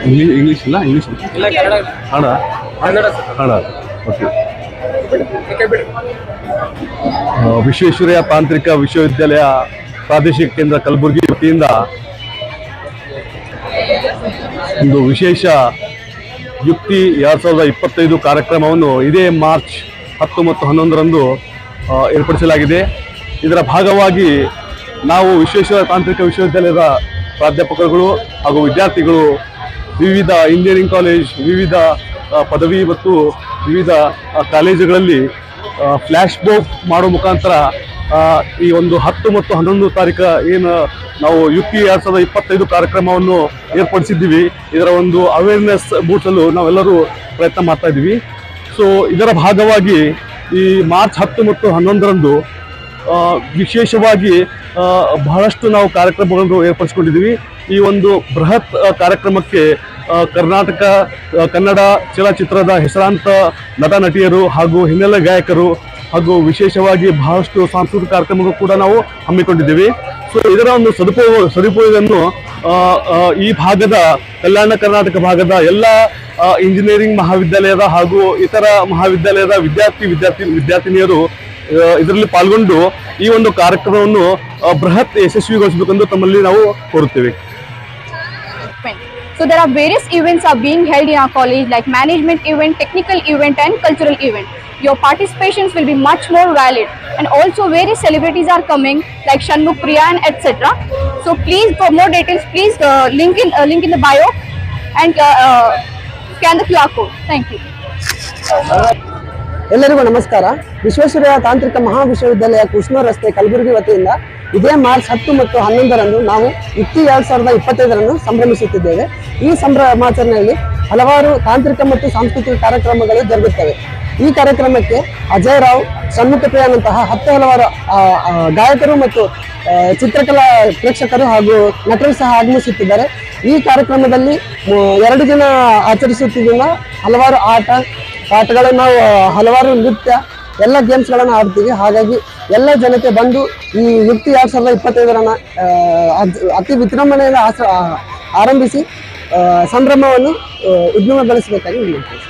English ಇಲ್ಲ English Kannada Kannada okay. Visvesvaraya ತಾಂತ್ರಿಕ ವಿಶ್ವವಿದ್ಯಾಲಯ ಪ್ರಾದೇಶಿಕ ಕೇಂದ್ರ ಕಲಬುರಗಿ ವತಿಯಿಂದ ಒಂದು ವಿಶೇಷ ಯುಕ್ತಿ 2025 ಕಾರ್ಯಕ್ರಮವನ್ನು ಇದೇ ಮಾರ್ಚ್ 10 ಮತ್ತು 11ರಂದು ಏರ್ಪಡಿಸಲಾಗಿದೆ. ಇದರ ಭಾಗವಾಗಿ ನಾವು ವಿಶ್ವೇಶ್ವರಯ್ಯ ತಾಂತ್ರಿಕ ವಿಶ್ವವಿದ್ಯಾಲಯದ ಪ್ರಾಧ್ಯಾಪಕರುಗಳು ಹಾಗೂ ವಿದ್ಯಾರ್ಥಿಗಳು ವಿವಿಧ ಇಂಜಿನಿಯರಿಂಗ್ ಕಾಲೇಜ್, ವಿವಿಧ ಪದವಿ ಮತ್ತು ವಿವಿಧ ಕಾಲೇಜುಗಳಲ್ಲಿ ಫ್ಲ್ಯಾಶ್ ಬಾಬ್ ಮಾಡೋ ಮುಖಾಂತರ ಈ ಒಂದು 10 ಮತ್ತು 11 ತಾರೀಕು ಏನು ನಾವು ಯುಕ್ತಿ 2025 ಕಾರ್ಯಕ್ರಮವನ್ನು ಏರ್ಪಡಿಸಿದ್ದೀವಿ. ಇದರ ಒಂದು ಅವೇರ್ನೆಸ್ ಮೂಡಿಸಲು ನಾವೆಲ್ಲರೂ ಪ್ರಯತ್ನ ಮಾಡ್ತಾ ಇದ್ದೀವಿ. ಸೊ ಇದರ ಭಾಗವಾಗಿ ಈ ಮಾರ್ಚ್ 10 ಮತ್ತು 11ರಂದು ವಿಶೇಷವಾಗಿ ಬಹಳಷ್ಟು ನಾವು ಕಾರ್ಯಕ್ರಮಗಳನ್ನು ಏರ್ಪಡಿಸಿಕೊಂಡಿದ್ದೀವಿ. ಈ ಒಂದು ಬೃಹತ್ ಕಾರ್ಯಕ್ರಮಕ್ಕೆ ಕರ್ನಾಟಕ ಕನ್ನಡ ಚಲನಚಿತ್ರದ ಹೆಸರಾಂತ ನಟ ನಟಿಯರು ಹಾಗೂ ಹಿನ್ನೆಲೆ ಗಾಯಕರು ಹಾಗೂ ವಿಶೇಷವಾಗಿ ಬಹಳಷ್ಟು ಸಾಂಸ್ಕೃತಿಕ ಕಾರ್ಯಕ್ರಮಗಳು ಕೂಡ ನಾವು ಹಮ್ಮಿಕೊಂಡಿದ್ದೀವಿ. ಸೊ ಇದರ ಒಂದು ಸದುಪಯೋಗವನ್ನು ಈ ಭಾಗದ ಕಲ್ಯಾಣ ಕರ್ನಾಟಕ ಭಾಗದ ಎಲ್ಲ ಇಂಜಿನಿಯರಿಂಗ್ ಮಹಾವಿದ್ಯಾಲಯದ ಹಾಗೂ ಇತರ ಮಹಾವಿದ್ಯಾಲಯದ ವಿದ್ಯಾರ್ಥಿನಿಯರು ಇದರಲ್ಲಿ ಪಾಲ್ಗೊಂಡು ಈ ಒಂದು ಕಾರ್ಯಕ್ರಮವನ್ನು ಬೃಹತ್ ಯಶಸ್ವಿಗೊಳಿಸಬೇಕೆಂದು ತಮ್ಮಲ್ಲಿ ನಾವು ಕೋರುತ್ತೇವೆ. So there are various events are being held in our college, like management event, technical event and cultural event. Your participations will be much more valid, and also various celebrities are coming like Shanmukh Priya and etc. So please, for more details, please link in the bio and scan the QR code. Thank you. ಎಲ್ಲರಿಗೂ ನಮಸ್ಕಾರ. ವಿಶ್ವೇಶ್ವರಯ್ಯ ತಾಂತ್ರಿಕ ಮಹಾವಿಶ್ವವಿದ್ಯಾಲಯ ಕೃಷ್ಣ ರಸ್ತೆ ಕಲಬುರಗಿ ವತಿಯಿಂದ ಇದೇ March 10 ಮತ್ತು 11ರಂದು ನಾವು ಯುಕ್ತಿ 2025 ಸಂಭ್ರಮಿಸುತ್ತಿದ್ದೇವೆ. ಈ ಸಂಭ್ರಮಾಚರಣೆಯಲ್ಲಿ ಹಲವಾರು ತಾಂತ್ರಿಕ ಮತ್ತು ಸಾಂಸ್ಕೃತಿಕ ಕಾರ್ಯಕ್ರಮಗಳು ಜರುಗುತ್ತವೆ. ಈ ಕಾರ್ಯಕ್ರಮಕ್ಕೆ ಅಜಯ್ ರಾವ್, ಷಣ್ಮುಖ ಪ್ರಿಯಾನಂತಹ 10 ಹಲವಾರು ಗಾಯಕರು ಮತ್ತು ಚಿತ್ರಕಲಾ ಪ್ರೇಕ್ಷಕರು ಹಾಗೂ ನಟರು ಸಹ ಆಗಮಿಸುತ್ತಿದ್ದಾರೆ. ಈ ಕಾರ್ಯಕ್ರಮದಲ್ಲಿ 2 ದಿನ ಆಚರಿಸುತ್ತಿದ್ದ ಹಲವಾರು ಆಟಗಳನ್ನು ನಾವು ಹಲವಾರು ನೃತ್ಯ ಎಲ್ಲ ಗೇಮ್ಸ್ಗಳನ್ನು ಆಡ್ತೀವಿ. ಹಾಗಾಗಿ ಎಲ್ಲ ಜನತೆ ಬಂದು ಈ ಯುಕ್ತಿ 2025 ಅತಿ ವಿಜೃಂಭಣೆಯಿಂದ ಆರಂಭಿಸಿ ಸಂಭ್ರಮವನ್ನು ಉದ್ಯಮಗೊಳಿಸಬೇಕಾಗಿ ವಿನಂತಿಸಿ.